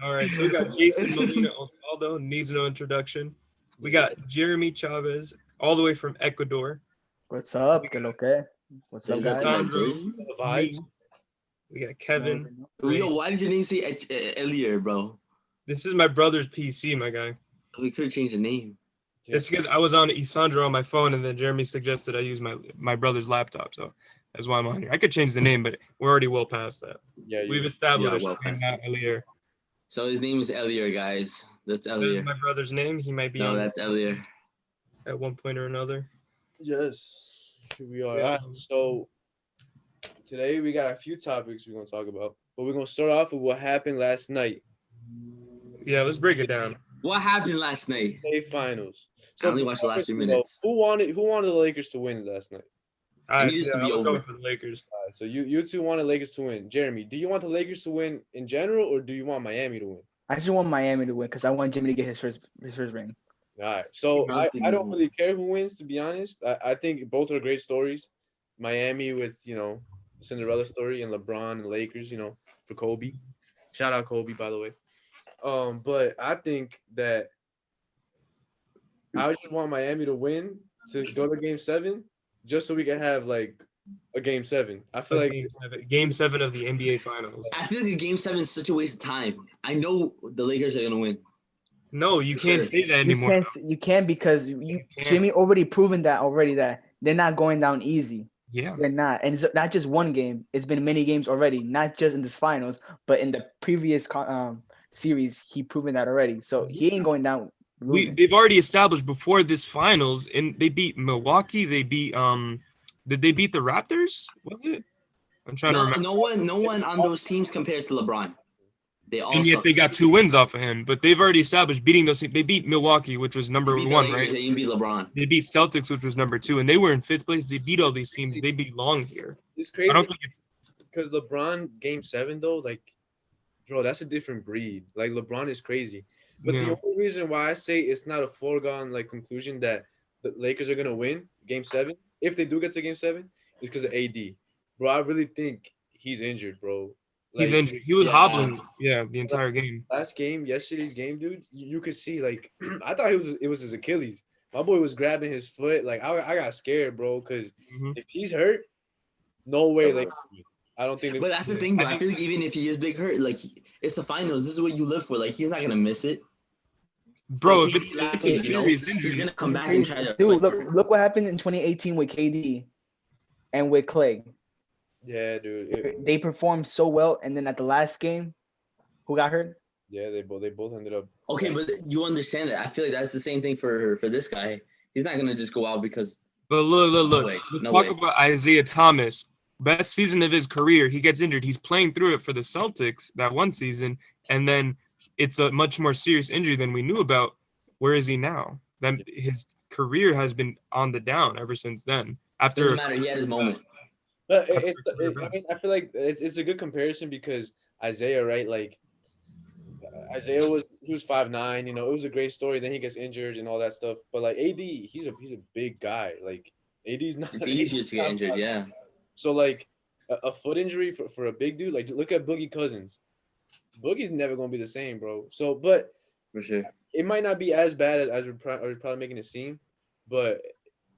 All right, so we got Jayson Molina Osvaldo, needs no introduction. We got Jeremy Chavez, all the way from Ecuador. What's up? Que lo que? What's Yeah, up, you got guys? some Isandro, Jersey? me. We got Kevin. Yo, why did your name say Elier, bro? This is my brother's PC, my guy. We could have changed the name. It's because I was on Isandro on my phone, and then Jeremy suggested I use my brother's laptop, so that's why I'm on here. I could change the name, but we're already well past that. Yeah, We've established well I'm past not Elier. So his name is Elier, guys. That's That's Elier. my brother's name. He might be No, on that's Elier. at one point or another. Yes, here we are. Yeah. All right, so today we got a few topics we're gonna talk about, but we're gonna start off with what happened last night. Yeah, let's break it down. What happened last night? NBA Finals. I only watched the last 3 you know, minutes. Who wanted the Lakers to win last night? All right, needs to be I was over. going for the Lakers. All right, so you two wanted Lakers to win. Jeremy, do you want the Lakers to win in general, or do you want Miami to win? I just want Miami to win because I want Jimmy to get his first ring. All right, so I don't really care who wins, to be honest. I think both are great stories. Miami with, Cinderella story, and LeBron and Lakers, for Kobe. Shout out Kobe, by the way. But I think that I just want Miami to win to go to Game 7, just so we can have like a Game 7. I feel like Game 7 of the NBA Finals. I feel like a Game 7 is such a waste of time. I know the Lakers are gonna win. No, you can't say that anymore. You can't because Jimmy already proven that they're not going down easy. Yeah, they're not, and it's not just one game. It's been many games already, not just in this finals, but in the previous series. He proven that already, so he ain't going down. They've already established before this finals, and they beat Milwaukee. They beat Did they beat the Raptors? Was it? I'm trying to remember. No one on those teams compares to LeBron. And yet they got 2 wins off of him, but they've already established beating those teams. They beat Milwaukee, which was number 1, right? They beat LeBron. They beat Celtics, which was number 2, and they were in 5th place. They beat all these teams. They belong here. It's crazy. I don't think it's because LeBron Game 7 though, like, bro, that's a different breed. Like, LeBron is crazy. But the only reason why I say it's not a foregone conclusion that the Lakers are gonna win Game 7, if they do get to Game 7, is because of AD. Bro, I really think he's injured, bro. He's injured. He was hobbling, the entire game. Yesterday's game, dude, you could see, like, I thought it was his Achilles. My boy was grabbing his foot. Like, I got scared, bro, because if he's hurt, no way. Like, I don't think. But that's the thing, though. I feel like even if he is big hurt, like, it's the finals. This is what you live for. Like, he's not gonna miss it. Bro, if it's a serious injury, he's gonna come back and try to. Dude, look what happened in 2018 with KD and with Clay. Yeah, dude. They performed so well, and then at the last game, who got hurt? Yeah, they both ended up. Okay, but you understand that. I feel like that's the same thing for this guy. He's not gonna just go out because. But look. Let's talk about Isaiah Thomas. Best season of his career. He gets injured. He's playing through it for the Celtics that one season, and then it's a much more serious injury than we knew about. Where is he now? Then his career has been on the down ever since then. Doesn't matter. He had his moments. But I feel like it's a good comparison because Isaiah, right? Like Isaiah was 5'9", it was a great story. Then he gets injured and all that stuff. But like AD, he's a big guy. Like AD's not. It's easier to get injured, yeah. So like a foot injury for a big dude, like look at Boogie Cousins. Boogie's never gonna be the same, bro. So, but for sure, it might not be as bad as we're probably making it seem, but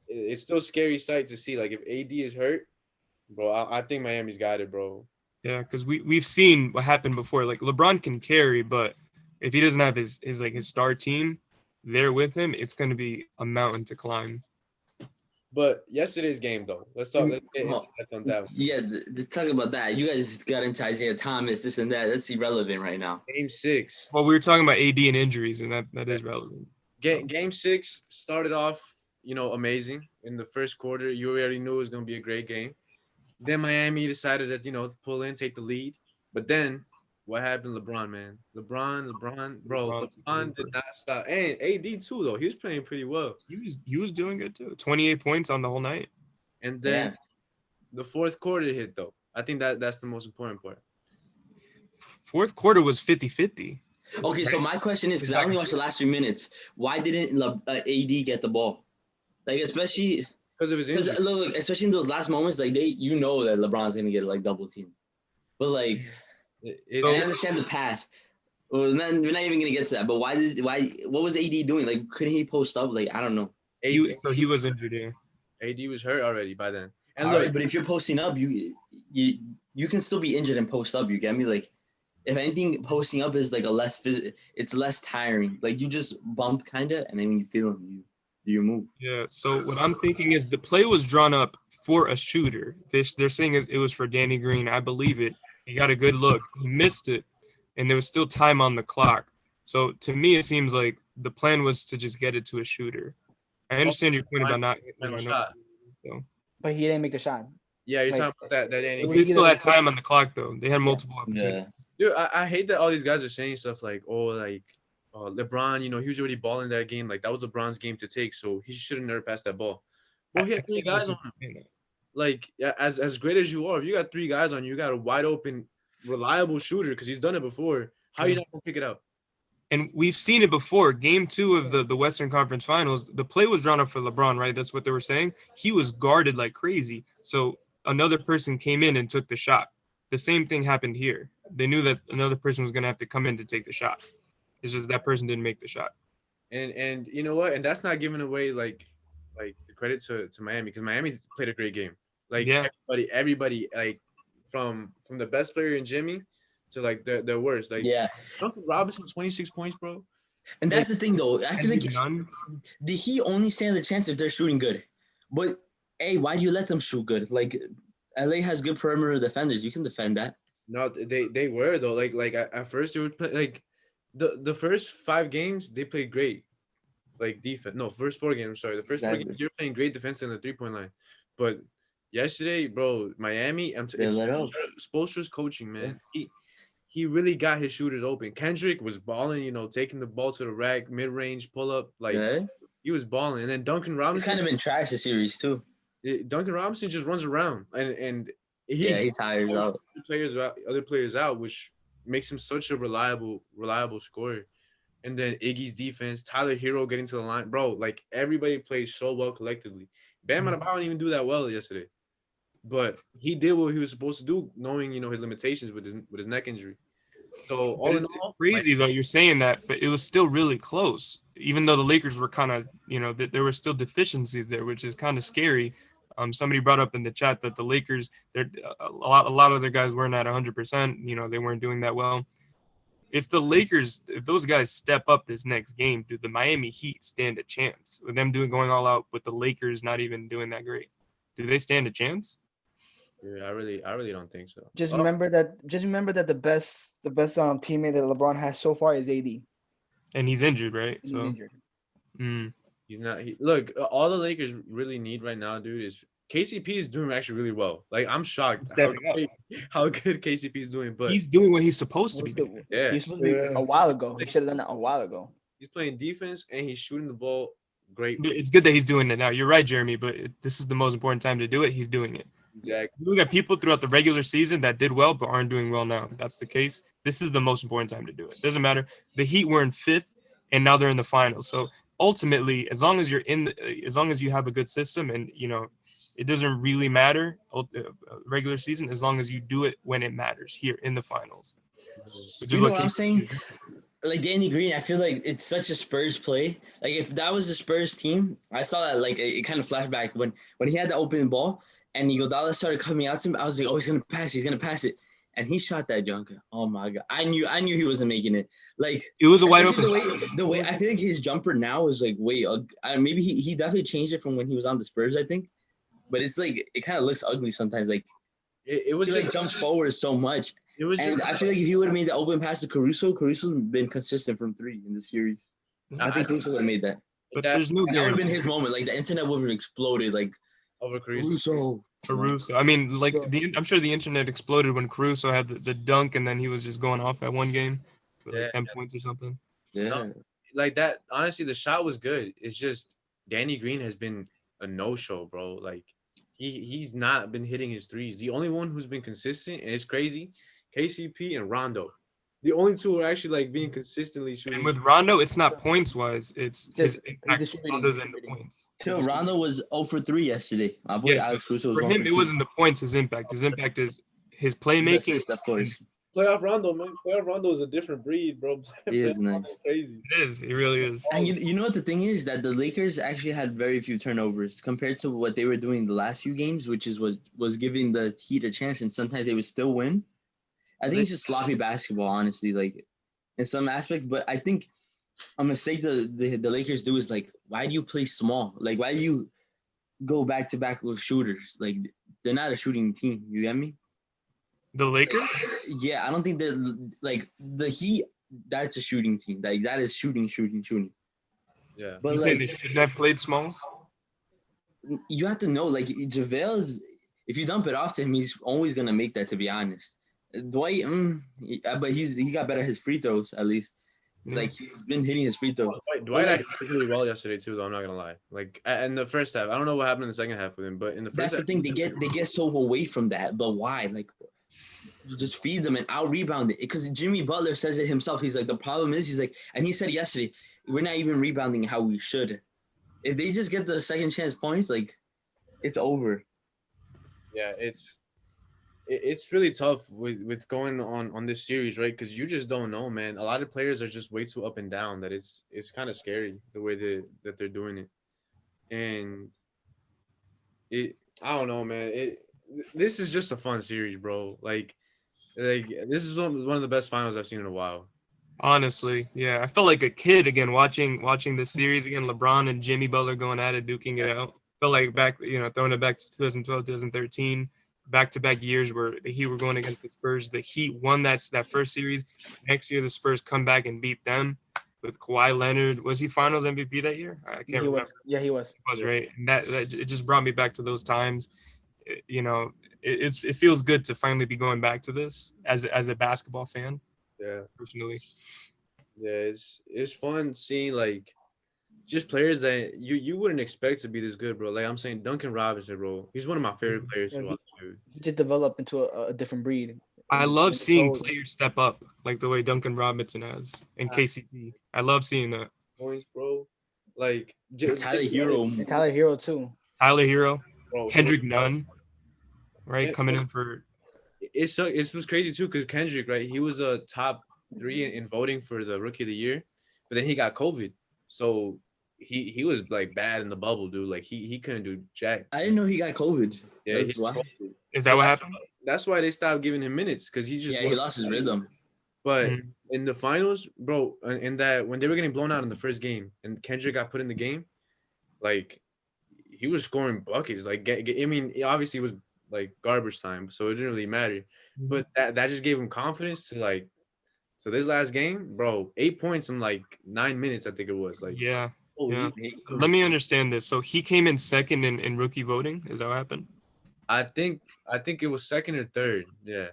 it's still a scary sight to see. Like if AD is hurt, bro, I think Miami's got it, bro. Yeah, because we've seen what happened before. Like LeBron can carry, but if he doesn't have his star team there with him, it's going to be a mountain to climb. But yesterday's game, though, let's talk. Let's get on that one. Yeah, talk about that. You guys got into Isaiah Thomas, this and that. That's irrelevant right now. Game 6. Well, we were talking about AD and injuries, and that is relevant. Game 6 started off, amazing. In the first quarter, you already knew it was going to be a great game. Then Miami decided that, pull in, take the lead. But then what happened? LeBron, man. LeBron, bro. LeBron did not stop. And AD, too, though. He was playing pretty well. He was doing good, too. 28 points on the whole night. And then the fourth quarter hit, though. I think that's the most important part. Fourth quarter was 50-50. Okay, so my question is, because I only watched the last 3 minutes, why didn't AD get the ball? Like, especially – because of his injury. Look, especially in those last moments, like that LeBron's gonna get like double team. But like, I understand the pass. Well, we're not even gonna get to that. But why? What was AD doing? Like, couldn't he post up? Like, I don't know. He was injured. Yeah. AD was hurt already by then. And All right, but if you're posting up, you can still be injured and post up. You get me? Like, if anything, posting up is like it's less tiring. Like, you just bump kinda, and then when you feel them, you do your move. Yeah. So what I'm thinking is the play was drawn up for a shooter. They're saying it was for Danny Green. I believe it. He got a good look. He missed it, and there was still time on the clock. So to me, it seems like the plan was to just get it to a shooter. I understand your point about not hitting shot. So. But he didn't make the shot. Yeah, you're talking about that Danny. They still had time on the clock though. They had multiple opportunities. Yeah. Dude, I hate that all these guys are saying stuff like, LeBron, he was already balling that game. Like, that was LeBron's game to take, so he should have never passed that ball. Well, he had 3 guys on him. Like, as great as you are, if you got 3 guys on you, got a wide open, reliable shooter because he's done it before. How are you not gonna pick it up? And we've seen it before. Game 2 of the Western Conference Finals, the play was drawn up for LeBron, right? That's what they were saying. He was guarded like crazy. So another person came in and took the shot. The same thing happened here. They knew that another person was going to have to come in to take the shot. It's just that person didn't make the shot. And you know what? And that's not giving away like the credit to Miami, because Miami played a great game. Like, everybody, like from the best player in Jimmy to like the worst. Like, Duncan Robinson, 26 points, bro. And that's the thing, though. I feel like did he only stand a chance if they're shooting good? But hey, why do you let them shoot good? Like, LA has good perimeter defenders. You can defend that. No, they were though. Like at first they would play like the first 5 games they played great, like defense. No, first 4 games. Sorry, the first 4 games you're playing great defense in the 3-point line. But yesterday, bro, Miami, Spoelstra's coaching, man. He really got his shooters open. Kendrick was balling, taking the ball to the rack, mid-range pull up, like he was balling. And then Duncan Robinson, he's kind of been trash this series too. Duncan Robinson just runs around and he tires out other players out, which makes him such a reliable scorer. And then Iggy's defense, Tyler Hero getting to the line, bro. Like, everybody plays so well collectively. Bam Adebayo didn't even do that well yesterday, but he did what he was supposed to do, knowing his limitations with his neck injury. So all in all, crazy though you're saying that, but it was still really close. Even though the Lakers were kind of, there were still deficiencies there, which is kind of scary. Somebody brought up in the chat that the Lakers, a lot of their guys weren't at 100%. They weren't doing that well. If those guys step up this next game, do the Miami Heat stand a chance with them going all out with the Lakers not even doing that great? Do they stand a chance? Yeah, I really don't think so. Just remember that the best teammate that LeBron has so far is AD. And he's injured, right? He's injured. He's not. Look, all the Lakers really need right now, dude, is KCP is doing actually really well. Like, I'm shocked how good KCP is doing. But he's doing what he's supposed to be doing. Yeah, he's supposed to be a while ago. He should have done that a while ago. He's playing defense and he's shooting the ball great. It's good that he's doing it now. You're right, Jeremy, but this is the most important time to do it. He's doing it. Exactly. Look at people throughout the regular season that did well but aren't doing well now. That's the case. This is the most important time to do it. Doesn't matter. The Heat were in 5th, and now they're in the finals. So ultimately, as long as you have a good system, and it doesn't really matter regular season, as long as you do it when it matters here in the finals. You know what I'm saying? Like, Danny Green, I feel like it's such a Spurs play. Like, if that was the Spurs team, I saw that, like, it kind of flashed back when he had the open ball and Iguodala started coming out to him. I was like, oh, he's going to pass it. And he shot that jumper. Oh my God. I knew he wasn't making it. Like, it was a wide open. The way I feel like his jumper now is like maybe he definitely changed it from when he was on the Spurs, I think. But it's like, it kind of looks ugly sometimes. Like, it was just, like, jumps forward so much. I feel like if he would have made the open pass to Caruso's been consistent from 3 in the series. I think Caruso would have made that. But there's no guarantee. That would have been his moment. Like, the internet would have exploded. Like, over Caruso. I mean, like, I'm sure the internet exploded when Caruso had the dunk, and then he was just going off that one game for like 10 points or something. Yeah. No, like that. Honestly, the shot was good. It's just Danny Green has been a no-show, bro. Like, he's not been hitting his threes. The only one who's been consistent, and it's crazy, KCP and Rondo. The only 2 are actually, like, being consistently shooting. And with Rondo, it's not points-wise. It's his impact other than the points. Rondo was 0 for 3 yesterday. My boy Alex Caruso was for him, it wasn't the points, his impact. His impact is his playmaking. Assist, of course. Playoff Rondo, man. Playoff Rondo is a different breed, bro. He is nice. Crazy. It is. He really is. And you know what the thing is? That the Lakers actually had very few turnovers compared to what they were doing the last few games, which is what was giving the Heat a chance, and sometimes they would still win. I think it's just sloppy basketball, honestly, like in some aspect. But I think a mistake the Lakers do is like, why do you play small? Like, why do you go back to back with shooters? Like, they're not a shooting team. You get me? The Lakers? Yeah, I don't think they're like the Heat. That's a shooting team. Like that is shooting. Yeah. But you saying they shouldn't have played small? You have to know, like JaVale if you dump it off to him, he's always gonna make that. To be honest, Dwight, but he got better at his free throws at least. Yeah. Like he's been hitting his free throws. Dwight actually did really well yesterday too, though. I'm not gonna lie. Like in the first half, I don't know what happened in the second half with him, but in the first, that's the thing. They get so away from that, but why? Like, you just feed them and out rebound it. Because Jimmy Butler says it himself. He's like, the problem is, he's like, and he said yesterday, we're not even rebounding how we should. If they just get the second chance points, like, it's over. Yeah, it's really tough with going on this series, right? Because you just don't know, man. A lot of players are just way too up and down that it's kind of scary the way that they're doing it. And I don't know, man. This is just a fun series, bro. Like this is one of the best finals I've seen in a while. Honestly, yeah. I felt like a kid again watching this series again. LeBron and Jimmy Butler going at it, duking it out. Felt like throwing it back to 2012, 2013, back-to-back years where the Heat were going against the Spurs. The Heat won that first series. Next year, the Spurs come back and beat them with Kawhi Leonard. Was he Finals MVP that year? I can't remember. Yeah, he was. He was, right? And that it just brought me back to those times. It feels good to finally be going back to this as a basketball fan. Yeah, personally. Yeah, it's fun seeing like just players that you wouldn't expect to be this good, bro. Like I'm saying, Duncan Robinson, bro. He's one of my favorite players to watch, dude. He just developed into a different breed. I love seeing players step up like the way Duncan Robinson has and KCP. I love seeing that. Points, bro. Like Tyler Hero. And Tyler Hero too. Tyler Hero. Bro, Kendrick Nunn. Right, coming in for. It was crazy too because Kendrick, right? He was a top 3 in voting for the Rookie of the Year, but then he got COVID, so he was like bad in the bubble, dude. Like he couldn't do jack. I didn't know he got COVID. Yeah, that's why. Is that what happened? That's why they stopped giving him minutes because he lost his rhythm. But in the finals, bro, in that when they were getting blown out in the first game and Kendrick got put in the game, like he was scoring buckets. Like I mean, obviously it was like garbage time, so it didn't really matter. But that just gave him confidence to like. So this last game, bro, 8 points in like 9 minutes, I think it was. Like yeah. Let me understand this. So he came in second in rookie voting. Is that what happened? I think it was second or third. Yeah.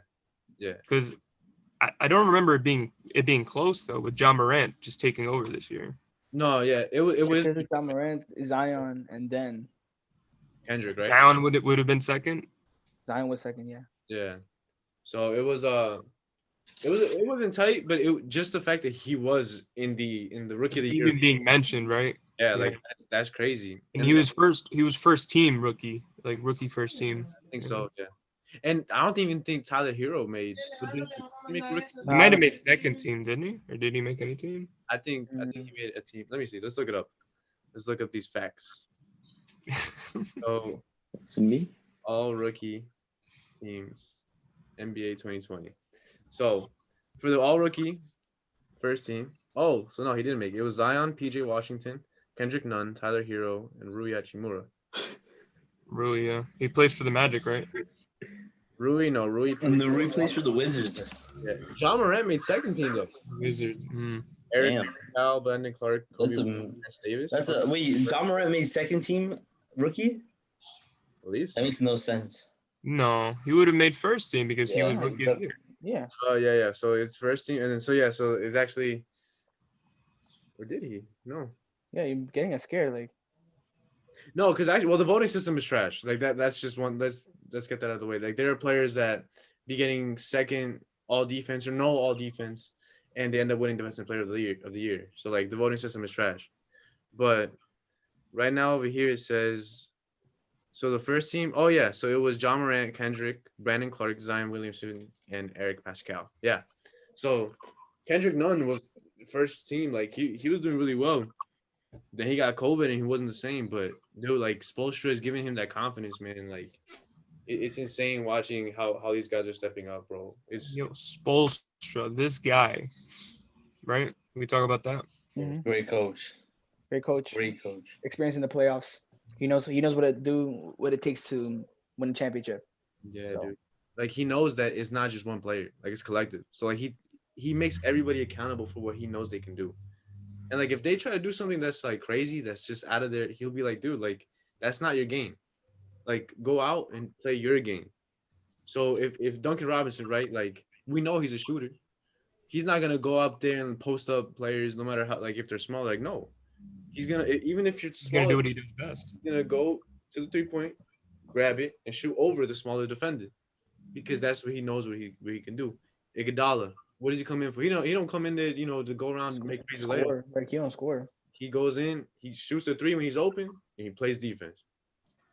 Because I don't remember it being close though, with John Morant just taking over this year. No, yeah, it was John Morant, Zion, and then Kendrick, right? Zion would have been second. Zion was second, yeah. Yeah. So it was it wasn't tight, but it just the fact that he was in the Rookie of the Year, even being mentioned, right? Yeah, like that's crazy. And he was first team rookie, like rookie first team. I think so, yeah. And I don't even think Tyler Hero made. He might have made second team, didn't he? Or did he make any team? I think he made a team. Let me see. Let's look it up. Let's look up these facts. So, it's me. All rookie teams, NBA 2020. So, for the all rookie first team. Oh, so no, he didn't make it. It was Zion, PJ Washington, Kendrick Nunn, Tyler Hero, and Rui Hachimura. Rui, yeah. He plays for the Magic, right? Rui. And the Rui plays for the Wizards. Yeah. John Morant made second team though. Wizards. Eric Cal, Brandon Clark, Kobe Davis. Wait, John Morant made second team rookie? I believe so. That makes no sense. No, he would have made first team because he was rookie of the year. Yeah. Oh yeah. So it's first team, and then so it's actually. Or did he? No. Yeah, you're getting us scared, like. No, because the voting system is trash. Like that. That's just one. Let's get that out of the way. Like there are players that be getting second all defense or no all defense, and they end up winning defensive player of the year. So like the voting system is trash. But right now over here it says So the first team, oh yeah, so it was John Morant, Kendrick, Brandon Clark, Zion Williamson, and Eric Pascal. Yeah. So Kendrick Nunn was the first team. Like he was doing really well. Then he got COVID and he wasn't the same. But dude, like Spoelstra is giving him that confidence, man. Like it's insane watching how these guys are stepping up, bro. It's Spoelstra, this guy, right? We talk about that. Mm-hmm. Great coach. Great coach. Great coach. Experience in the playoffs. He knows what it takes to win a championship. Yeah, dude. Like he knows that it's not just one player. Like it's collective. So like he makes everybody accountable for what he knows they can do. And like if they try to do something that's like crazy, that's just out of there, he'll be like, dude, like that's not your game. Like go out and play your game. So if Duncan Robinson, right, like we know he's a shooter. He's not gonna go up there and post up players no matter how, like if they're small, like no. He's gonna, even if you're small, he's gonna do what he does best. He's gonna go to the 3-point, grab it, and shoot over the smaller defender, because that's what he knows what he can do. Iguodala, what does he come in for? He don't come in there, to go around and make crazy layups. Like he don't score. He goes in, he shoots the 3 when he's open, and he plays defense.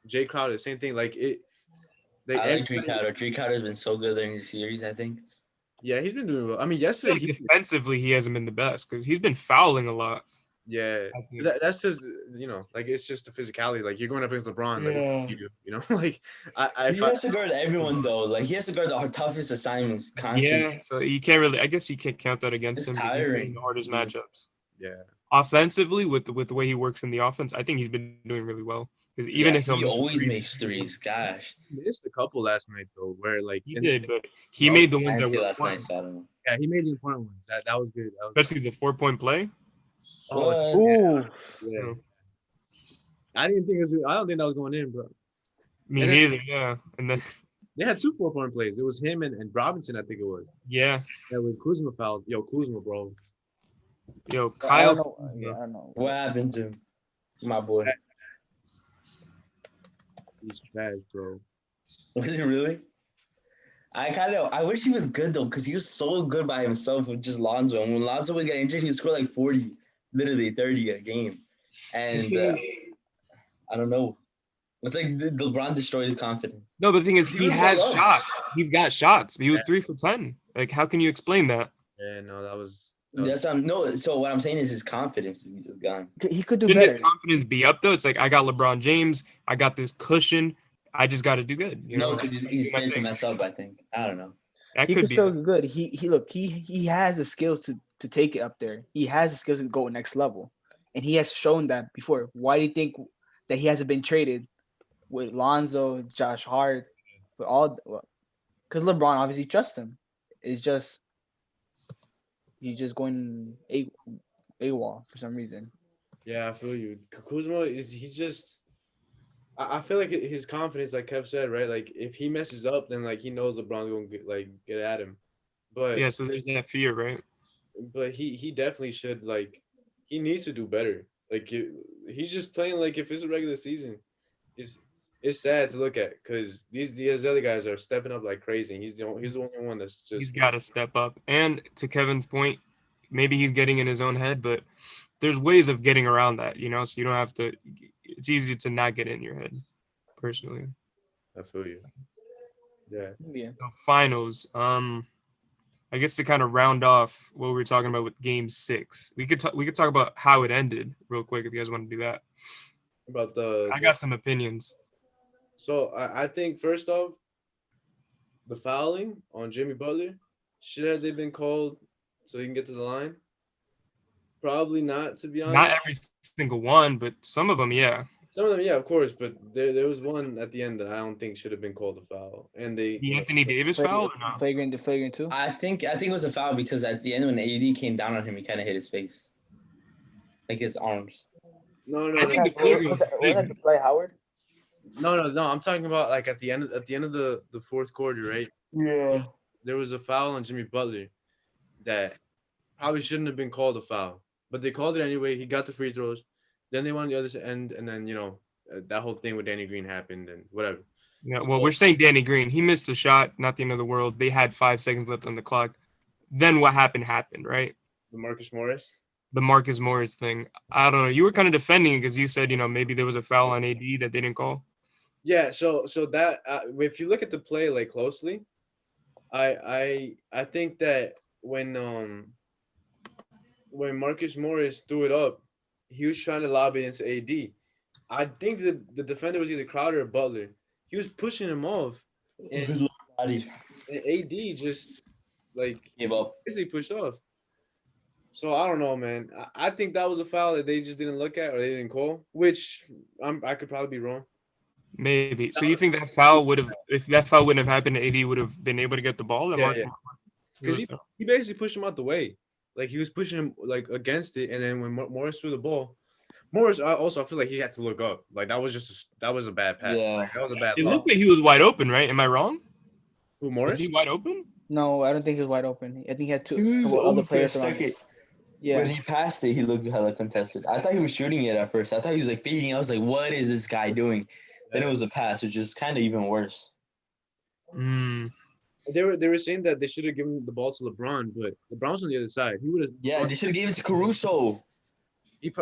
Jay Crowder, same thing. Like it. I like Jay Crowder. Jay Crowder's been so good during the series, I think. Yeah, he's been doing well. I mean, yesterday defensively he hasn't been the best because he's been fouling a lot. Yeah, that's just like it's just the physicality. Like you're going up against LeBron, like like he has to guard everyone though. Like he has to guard the toughest assignments constantly. Yeah, so you can't really. I guess you can't count that against him. It's tiring. The hardest matchups. Yeah. Offensively, with the way he works in the offense, I think he's been doing really well. Because even if he always makes threes, gosh. He missed a couple last night though, where like he did, but he made the ones that were last night. So I don't know. Yeah, he made the important ones. That was good. Especially the 4-point play. Oh, yeah. I didn't think I don't think that was going in, bro. Me neither. Yeah, and then they had 2 4-point plays. It was him and Robinson, I think it was. Yeah. Yeah, when Kuzma fouled. Yo, Kuzma, bro. Yo, Kyle. I don't know. What happened to my boy? He's trash, bro. Was he really? I wish he was good though, because he was so good by himself with just Lonzo. And when Lonzo would get injured, he'd score like 40, literally 30 a game. And I don't know. It's like LeBron destroyed his confidence. No, but the thing is, he has shots. He's got shots. He was 3 for 10. Like, how can you explain that? Yeah, no, that was. So what I'm saying is his confidence is just gone. He could do Shouldn't better. his confidence be up though? It's like I got LeBron James. I got this cushion. I just got to do good. No, because he's starting to mess up. I think. I don't know. He could still be good. He has the skills to take it up there. He has the skills to go next level, and he has shown that before. Why do you think that he hasn't been traded with Lonzo, Josh Hart, with all? Because LeBron obviously trusts him. It's just he's just going AWOL for some reason. Yeah, I feel you. Kuzma he's just. I feel like his confidence, like Kev said, right? Like if he messes up, then like he knows LeBron's gonna get at him. But yeah, so there's that fear, right? But he definitely should he needs to do better. Like he's just playing like if it's a regular season, it's sad to look at because these other guys are stepping up like crazy. And he's the only one that's just. He's got to step up. And to Kevin's point, maybe he's getting in his own head, but there's ways of getting around that, so you don't have to. It's easy to not get in your head, personally. I feel you. Yeah. The finals. I guess to kind of round off what we were talking about with Game 6, we could talk about how it ended real quick if you guys want to do that. About I got some opinions. So I think first off, the fouling on Jimmy Butler, should they been called so he can get to the line? Probably not, to be honest. Not every single one, but some of them, yeah. Some of them, yeah, of course. But there was one at the end that I don't think should have been called a foul. And the Anthony Davis foul or not? Flagrant too? I think it was a foul because at the end when AD came down on him, he kind of hit his face. Like his arms. No. I think was that the play, Howard? No. I'm talking about like at the end of the fourth quarter, right? Yeah. There was a foul on Jimmy Butler that probably shouldn't have been called a foul. But they called it anyway. He got the free throws. Then they won the other end, and then that whole thing with Danny Green happened, and whatever. Yeah, well, we're saying Danny Green. He missed a shot, not the end of the world. They had 5 seconds left on the clock. Then what happened, right? The Marcus Morris thing. I don't know. You were kind of defending it because you said, maybe there was a foul on AD that they didn't call. Yeah, so that if you look at the play like closely, I think that when Marcus Morris threw it up, he was trying to lob it into AD. I think the defender was either Crowder or Butler. He was pushing him off, and, and AD just like gave up. basically pushed off. So I don't know, man. I think that was a foul that they just didn't look at or they didn't call, which I could probably be wrong. Maybe. So you think that foul would have, if that foul wouldn't have happened, AD would have been able to get the ball? Yeah. Because he basically pushed him out the way. Like he was pushing him like against it, and then when Morris threw the ball, Morris I feel like he had to look up. Like that was a bad pass. Yeah, like, that was a bad. It looked like he was wide open, right? Am I wrong? Who, Morris? Was he wide open? No, I don't think he was wide open. I think he had two other players around him. Yeah. When he passed it, he looked hella contested. I thought he was shooting it at first. I thought he was like feeding. I was like, what is this guy doing? Then it was a pass, which is kind of even worse. They were saying that they should have given the ball to LeBron, but LeBron's on the other side. He would have. Yeah, they should have given it to Caruso.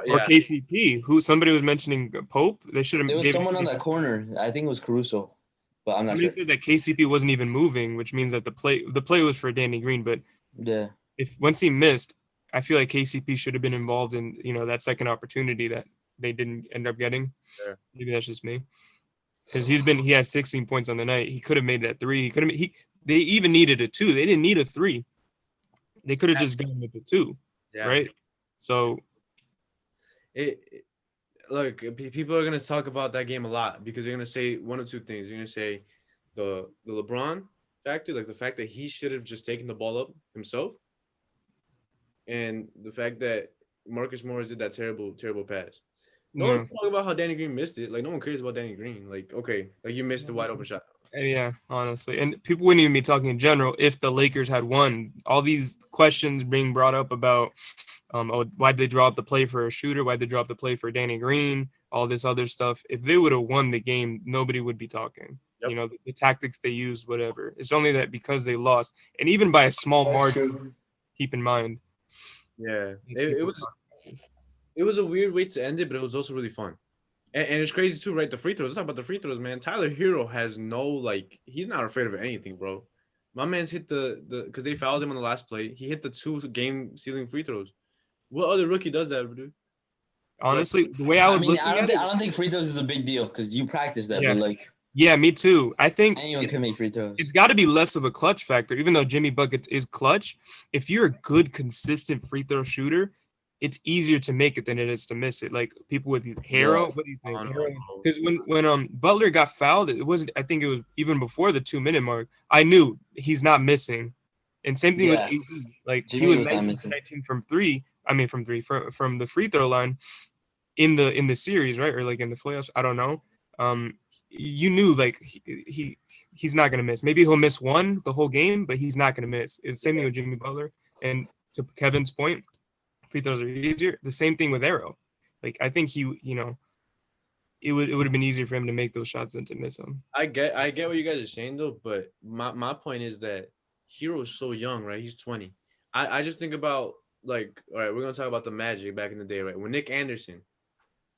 Or KCP, who somebody was mentioning Pope. They should have. There was someone on that corner. I think it was Caruso, but I'm not sure. Somebody said that KCP wasn't even moving, which means that the play was for Danny Green. But yeah, if once he missed, I feel like KCP should have been involved in that second opportunity that they didn't end up getting. Sure. Maybe that's just me. Because he has 16 points on the night. He could have made that 3. They even needed a 2. They didn't need a 3. They could have just gone with the 2, right? So, look, people are gonna talk about that game a lot because they're gonna say one or two things. They're gonna say the LeBron factor, like the fact that he should have just taken the ball up himself, and the fact that Marcus Morris did that terrible pass. No one talk about how Danny Green missed it. Like, no one cares about Danny Green. Like, okay, like you missed the wide open shot. Yeah, honestly. And people wouldn't even be talking in general if the Lakers had won. All these questions being brought up about why'd they draw up the play for a shooter? Why'd they draw up the play for Danny Green? All this other stuff. If they would have won the game, nobody would be talking. Yep. The tactics they used, whatever. It's only that because they lost. And even by a small margin, keep in mind. Yeah, it was a weird way to end it, but it was also really fun. And it's crazy too, right? The free throws. Let's talk about the free throws, man. Tyler Hero has he's not afraid of anything, bro. My man's hit because they fouled him on the last play. He hit the 2 game-sealing free throws. What other rookie does that, dude? Honestly, the way I don't think free throws is a big deal because you practice that, but yeah, me too. I think anyone can make free throws. It's got to be less of a clutch factor, even though Jimmy Buckets is clutch. If you're a good, consistent free throw shooter, it's easier to make it than it is to miss it. Like people with Hero, what do you think? Because when Butler got fouled, it wasn't. I think it was even before the 2-minute mark. I knew he's not missing, and same thing with AD. Like Jimmy he was 19 from 3. I mean, from the free throw line in the series, right, or like in the playoffs. I don't know. You knew like he's not gonna miss. Maybe he'll miss one the whole game, but he's not gonna miss. It's the same thing with Jimmy Butler. And to Kevin's point, free throws are easier. The same thing with Arrow. Like I think it would have been easier for him to make those shots than to miss them. I get what you guys are saying though, but my point is that Hero is so young, right? He's 20. I just think about like, all right, we're gonna talk about the Magic back in the day, right? When Nick Anderson,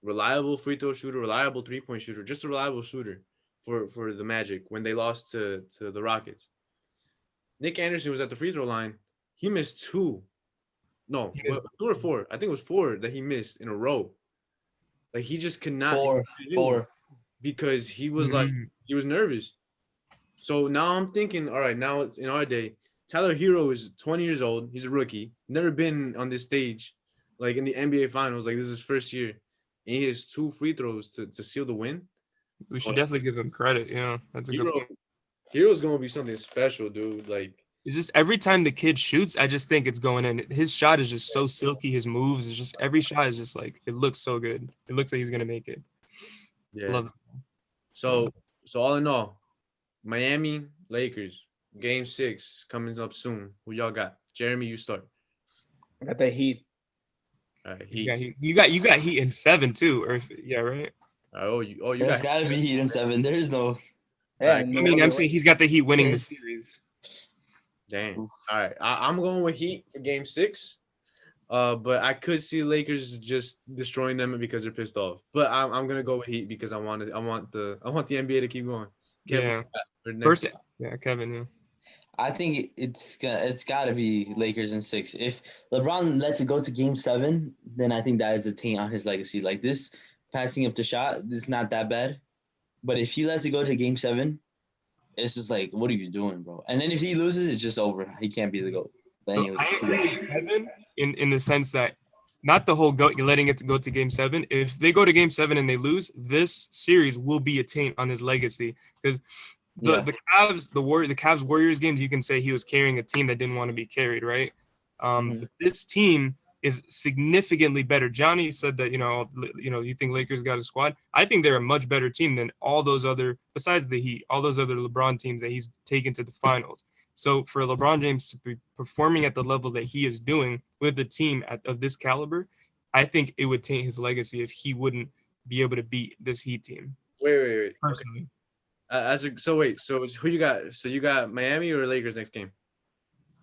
reliable free throw shooter, reliable 3-point shooter, just a reliable shooter for the Magic when they lost to the Rockets. Nick Anderson was at the free throw line. He missed 2. No, 2 or 4. I think it was 4 that he missed in a row. Like he just could not 4 because he was like he was nervous. So now I'm thinking, all right, now it's in our day. Tyler Hero is 20 years old. He's a rookie. Never been on this stage, like in the NBA Finals. Like this is his first year, and he has 2 free throws to seal the win. We should definitely give him credit. Yeah, that's a good point. Hero's gonna be something special, dude. Like it's just every time the kid shoots, I just think it's going in. His shot is just so silky. His moves is just every shot is just like it looks so good. It looks like he's gonna make it. Yeah. Love it. So all in all, Miami Lakers Game 6 coming up soon. Who y'all got? Jeremy, you start. I got the Heat. All right, Heat. You got Heat in 7 too, or yeah, right? You There's got to be Heat in 7. There's no. Yeah, I mean, I'm saying he's got the Heat winning the series. Dang. All right, I'm going with Heat for Game 6. But I could see Lakers just destroying them because they're pissed off. But I'm gonna go with Heat because I want the NBA to keep going. Kevin, Kevin. Yeah. I think it's got to be Lakers in 6. If LeBron lets it go to Game 7, then I think that is a taint on his legacy. Like this passing up the shot, it's not that bad. But if he lets it go to Game 7, it's just like, what are you doing, bro? And then if he loses, it's just over. He can't be the GOAT. But anyways, I agree with Kevin in the sense that not the whole GOAT, you're letting it go to Game 7. If they go to Game 7 and they lose, this series will be a taint on his legacy because the Cavs Warriors games, you can say he was carrying a team that didn't want to be carried, right? But this team is significantly better. Johnny said that you think Lakers got a squad. I think they're a much better team than all those other, besides the Heat, all those other LeBron teams that he's taken to the finals. So for LeBron James to be performing at the level that he is doing with a team of this caliber, I think it would taint his legacy if he wouldn't be able to beat this Heat team. Wait. Personally. Okay. So who you got? So you got Miami or Lakers next game?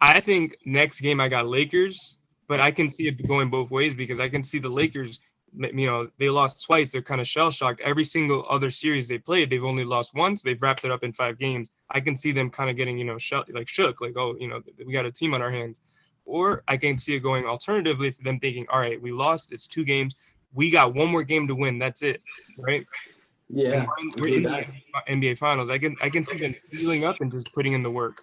I think next game I got Lakers, but I can see it going both ways because I can see the Lakers, they lost twice. They're kind of shell-shocked. Every single other series they played, they've only lost once. They've wrapped it up in 5 games. I can see them kind of getting, shook, like, oh, we got a team on our hands. Or I can see it going alternatively for them thinking, all right, we lost. It's 2 games. We got 1 more game to win. That's it, right? Yeah. We're in the NBA Finals. I can see them sealing up and just putting in the work.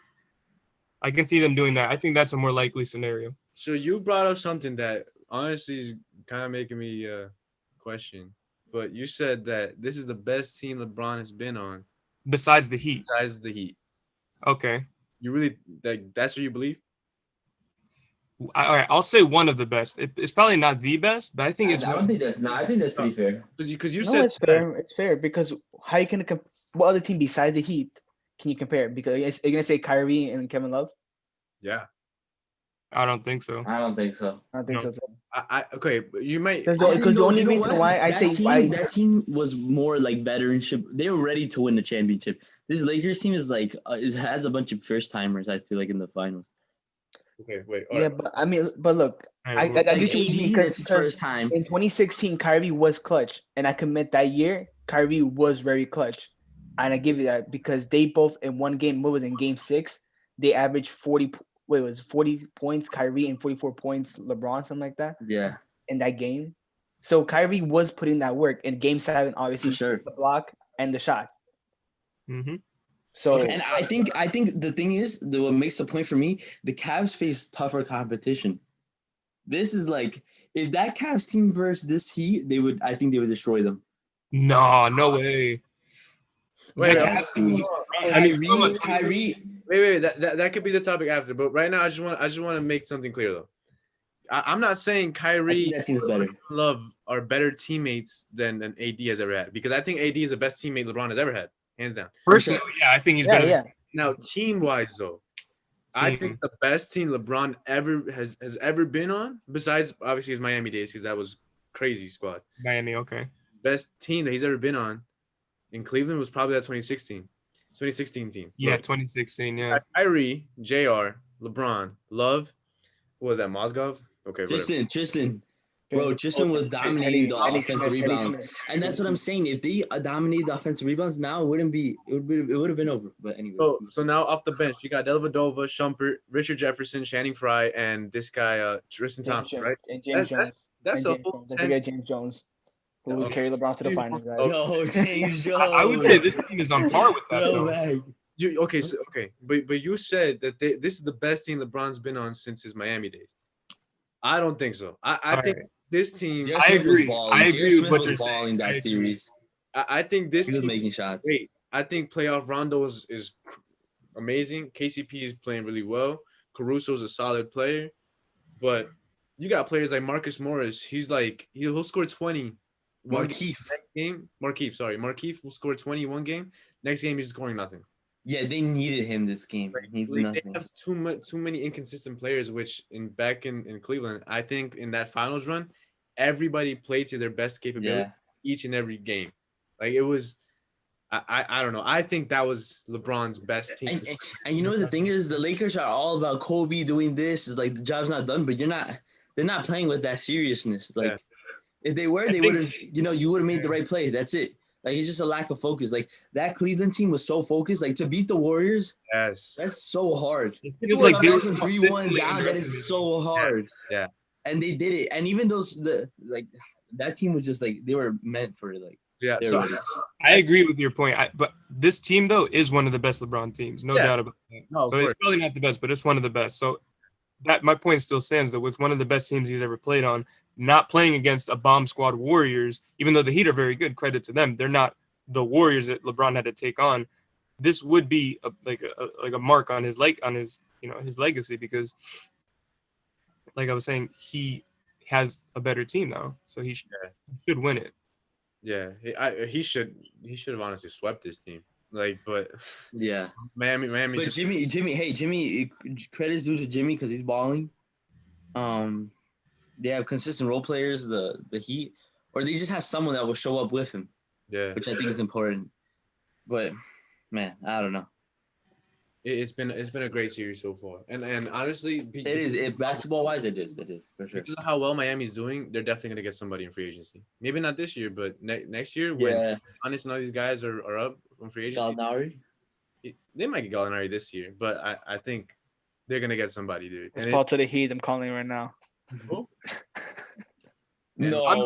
I can see them doing that. I think that's a more likely scenario. So you brought up something that honestly is kind of making me question. But you said that this is the best team LeBron has been on. Besides the Heat. Okay. You really that's what you believe? All right, I'll say one of the best. It's probably not the best, but I think it's. I don't think that's not. I think that's pretty fair. Because you said it's fair. It's fair because how you can what other team besides the Heat can you compare? Because you're gonna say Kyrie and Kevin Love. Yeah. I don't think so. I don't think so. Okay, you might because the only reason why that team was more like veteranship. They were ready to win the championship. This Lakers team is like has a bunch of first timers. I feel like in the finals. Okay, wait. Yeah, right. but look, I get you because his first time in 2016, Kyrie was clutch, and I commit that year Kyrie was very clutch, and I give you that because they both in one game. What was in Game 6? They averaged 40 points Kyrie and 44 points LeBron, something like that. Yeah, in that game. So Kyrie was putting that work in Game 7, obviously the block and the shot. Mm-hmm. So and I think the thing is what makes the point for me, the Cavs face tougher competition. This is like if that Cavs team versus this Heat, I think they would destroy them. No way. Wait, Kyrie. Wait. That could be the topic after. But right now, I just want to make something clear though. I'm not saying Kyrie and Love are better teammates than AD has ever had because I think AD is the best teammate LeBron has ever had. Hands down. Personally, yeah, I think he's better. Yeah. Now, team-wise, though, I think the best team LeBron has ever been on, besides obviously his Miami days, because that was crazy squad. Miami, okay. Best team that he's ever been on in Cleveland was probably that 2016 team. Yeah, 2016, yeah. Kyrie, JR, LeBron, Love, who was that, Mozgov? Okay, Tristan. Bro, Tristan was dominating the offensive rebounds, and that's what I'm saying. If they dominated the offensive rebounds, now it would have been over. But anyway. So now off the bench, you got Dellavedova, Shumpert, Richard Jefferson, Channing Frye, and this guy Tristan Thompson, right? And James Jones. That's a whole 10. James Jones, who will carry LeBron to the finals, guys. Yo, James Jones. I would say this team is on par with that. But you said that this is the best team LeBron's been on since his Miami days. I don't think so. I think. This team, I agree with what you're saying. That series, I think this team was making shots. I think playoff Rondo is amazing. KCP is playing really well. Caruso's a solid player, but you got players like Marcus Morris. He'll score 20. Markieff will score 20 one game. Next game he's scoring nothing. Yeah, they needed him this game. They have too many inconsistent players, which back in Cleveland, I think in that finals run, everybody played to their best capability each and every game. Like it was, I don't know. I think that was LeBron's best team. And you know the thing is, the Lakers are all about Kobe doing this. Is like the job's not done, but they're they're not playing with that seriousness. Like if they were, they would have, you would have made the right play. That's it. Like it's just a lack of focus. Like that Cleveland team was so focused. Like to beat the Warriors, that's so hard. It feels like they were from 3-1 down. That is so hard. Yeah. And they did it. And even that team was just like they were meant for it. Like So I agree with your point. But this team though is one of the best LeBron teams, no doubt about that. No, so it's probably not the best, but it's one of the best. So that my point still stands though. It's one of the best teams he's ever played on. Not playing against a bomb squad Warriors, even though the Heat are very good, credit to them. They're not the Warriors that LeBron had to take on. This would be a mark on his his legacy because, like I was saying, he has a better team now, so he should win it. Yeah, he should have honestly swept this team. But Miami. But Jimmy, credit's due to Jimmy because he's balling. They have consistent role players, the Heat, or they just have someone that will show up with him. Yeah, which I think is important. But man, I don't know. It's been a great series so far, and honestly, it is. Basketball wise, it is for sure. Because of how well Miami's doing, they're definitely gonna get somebody in free agency. Maybe not this year, but next year when Giannis and all these guys are up from free agency. Gallinari. They might get Gallinari this year, but I think they're gonna get somebody, dude. It's Paul to the Heat. I'm calling right now. Oh. No, I'm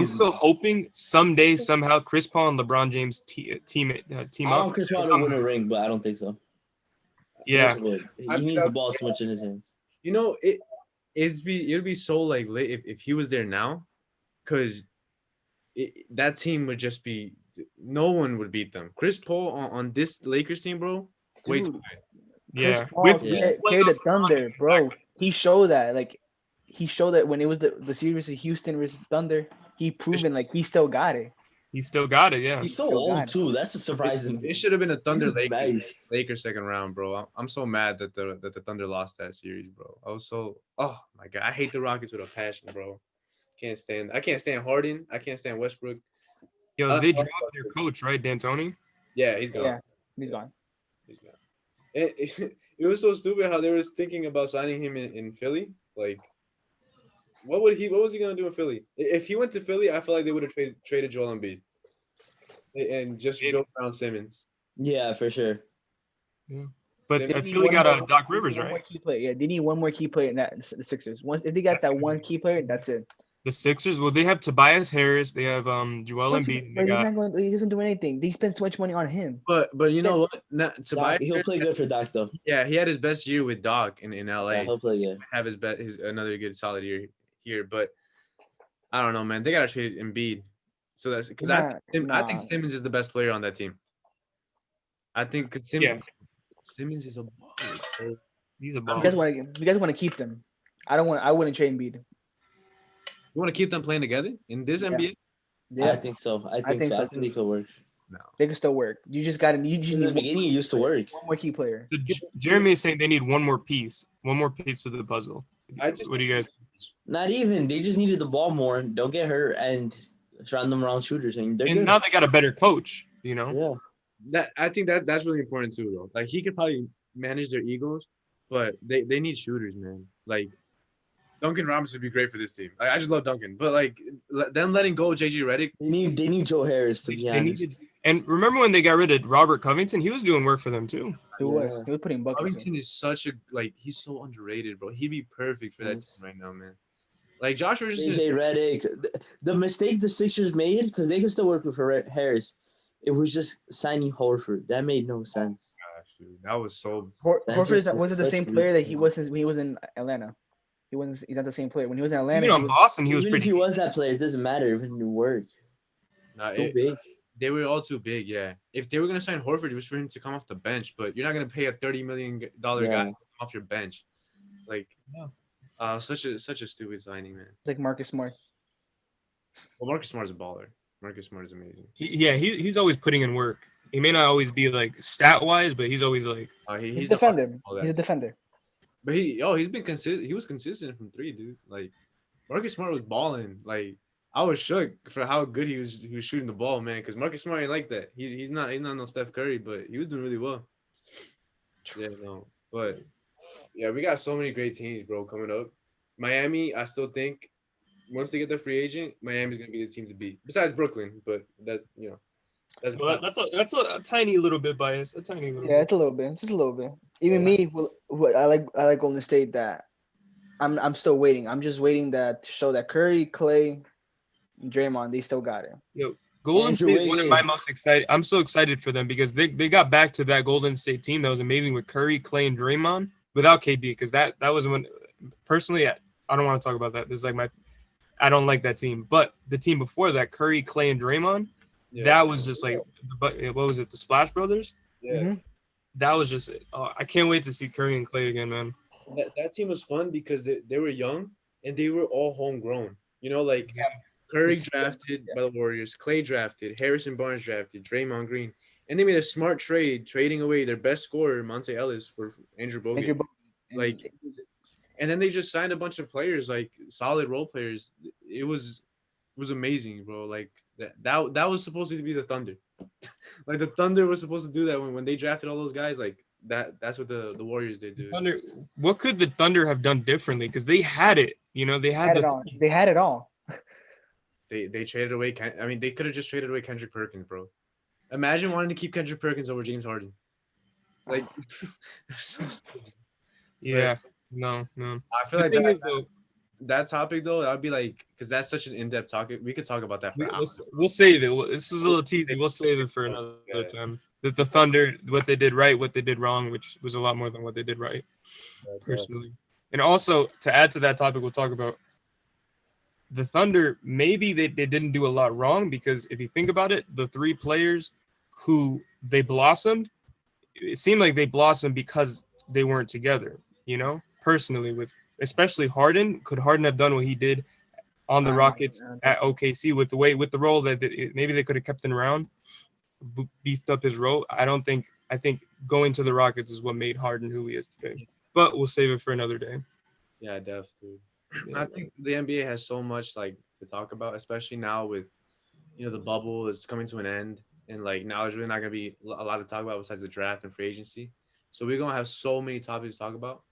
still hoping someday somehow Chris Paul and LeBron James team up. I want Chris Paul to win a ring, but I don't think so. Yeah, he needs the ball too much in his hands. It'd be so lit if he was there now, because that team would just be no one would beat them. Chris Paul on this Lakers team, bro. Way too good. Yeah, Chris Paul carried the Thunder, bro. He showed that. He showed that when it was the series of Houston versus Thunder, he proven he still got it. He still got it, yeah. He's so old too. That's a surprising. It should have been a Thunder Lakers second round, bro. I'm so mad that the Thunder lost that series, bro. I was so oh my god, I hate the Rockets with a passion, bro. I can't stand Harden. I can't stand Westbrook. Yo, they dropped their coach, right, D'Antoni? Yeah, he's gone. Yeah, he's gone. It was so stupid how they were thinking about signing him in Philly. What was he gonna do in Philly? If he went to Philly, I feel like they would have traded Joel Embiid and just built around Simmons. Yeah, for sure. Yeah. But Philly got a Doc Rivers, right? Key player. Yeah, they need one more key player in the Sixers. If they got that one key player, that's it. The Sixers, well, they have Tobias Harris. They have Joel Embiid. He doesn't do anything. They spend so much money on him. But you know what? Tobias, he'll play good for Doc though. Yeah, he had his best year with Doc in LA. Yeah, he'll play good. Have his another good solid year here, but I don't know, man. They gotta trade Embiid. So that's because I think Simmons is the best player on that team. I think Simmons is a baller. He's a baller. You guys want to keep them? I wouldn't trade Embiid. You want to keep them playing together in this NBA? Yeah, I think so. I think they could work. No, they can still work. You just got to. In the beginning, it used to work. One more key player. So Jeremy is saying they need one more piece to the puzzle. What do you guys? Not even. They just needed the ball more. Don't get hurt and surround them around shooters. And they're good. Now they got a better coach. Yeah. I think that's really important too, though. He could probably manage their egos, but they need shooters, man. Duncan Robinson would be great for this team. I just love Duncan, but them letting go JJ Redick. They need Joe Harris to be honest. And remember when they got rid of Robert Covington? He was doing work for them too. He was putting buckets. Covington is such a he's so underrated, bro. He'd be perfect for that team right now, man. Josh Richardson. JJ Redick. The mistake the Sixers made, because they can still work with Harris, it was just signing Horford. That made no sense. Gosh, dude, that was so. Horford wasn't the same player that he was when he was in Atlanta. He's not the same player. When he was in Atlanta, in Boston, he was even pretty. If he was that player, it doesn't matter. It didn't work. Too big. They were all too big. Yeah. If they were gonna sign Horford, it was for him to come off the bench. But you're not gonna pay a $30 million guy off your bench. Such a stupid signing, man. Like Marcus Smart. Well, Marcus Smart is a baller. Marcus Smart is amazing. He's always putting in work. He may not always be stat wise, but he's always he's a defender. He's a defender. But he's been consistent. He was consistent from three, dude. Marcus Smart was balling. I was shook for how good he was shooting the ball, man. Because Marcus Smart ain't like that. He's not no Steph Curry, but he was doing really well. Yeah, no. But yeah, we got so many great teams, bro, coming up. Miami, I still think once they get the free agent, Miami's gonna be the team to beat. Besides Brooklyn, but that that's a tiny little bit biased. A tiny little. Yeah, it's a little bit, just a little bit. Even me, I like Golden State. That I'm still waiting. I'm just waiting to show that Curry, Clay, and Draymond, they still got it. Yo, Golden State is one of my most excited. I'm so excited for them because they got back to that Golden State team that was amazing with Curry, Clay, and Draymond without KD, because that was when personally I don't want to talk about that. This is like I don't like that team, but the team before that, Curry, Clay, and Draymond, that was just like, what was it? The Splash Brothers. Yeah. Mm-hmm. That was just I can't wait to see Curry and Clay again, man. That team was fun because they were young and they were all homegrown. You know, like Curry drafted by the Warriors, Clay drafted, Harrison Barnes drafted, Draymond Green, and they made a smart trade, trading away their best scorer, Monte Ellis, for Andrew Bogut. Like, and then they just signed a bunch of players, like solid role players. It was amazing, bro. Like that was supposed to be the Thunder. Like the Thunder was supposed to do that when they drafted all those guys. Like that's what the Warriors did, dude. Thunder. What could the Thunder have done differently? Because they had it. You know, they had it all. They had it all. They traded away. I mean, they could have just traded away Kendrick Perkins, bro. Imagine wanting to keep Kendrick Perkins over James Harden. Like, yeah, no. I feel like that topic though, I'd be like, because that's such an in-depth topic. We could talk about that for hours. We'll save it. This was a little teasy. We'll save it for another time. The Thunder, what they did right, what they did wrong, which was a lot more than what they did right, personally. And also, to add to that topic, we'll talk about the Thunder. Maybe they didn't do a lot wrong, because if you think about it, the three players who they blossomed, it seemed like they blossomed because they weren't together, you know, personally, with especially Harden. Could Harden have done what he did on the Rockets at OKC with the role that maybe they could have kept him around, beefed up his role? I think going to the Rockets is what made Harden who he is today. But we'll save it for another day. Yeah, definitely. Yeah, I think the NBA has so much like to talk about, especially now with, you know, the bubble is coming to an end, and like now there's really not gonna be a lot to talk about besides the draft and free agency. So we're gonna have so many topics to talk about.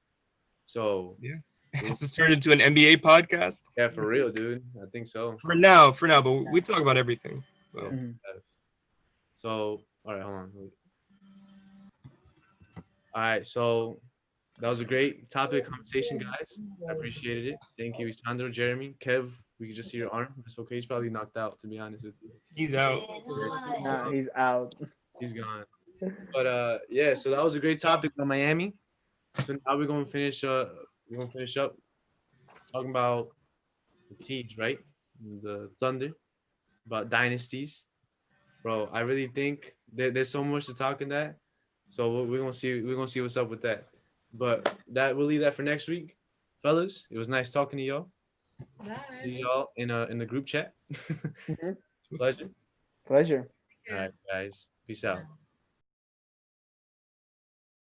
So yeah, this has turned into an NBA podcast. Yeah, for real, dude. I think so. For now, but we talk about everything. So, so all right, hold on. All right, so that was a great topic conversation, guys. I appreciated it. Thank you, Isandro, Jeremy, Kev. We can just see your arm. It's okay. He's probably knocked out, to be honest with you. He's out. Nah, he's out. He's gone. But yeah, so that was a great topic on Miami. So now we're gonna finish up talking about the teams, right? The Thunder, about dynasties. Bro, I really think there's so much to talk in that. So we're gonna see what's up with that. But we'll leave that for next week, fellas. It was nice talking to y'all. Nice. See y'all in the group chat. Mm-hmm. Pleasure. Pleasure. All right, guys. Peace out.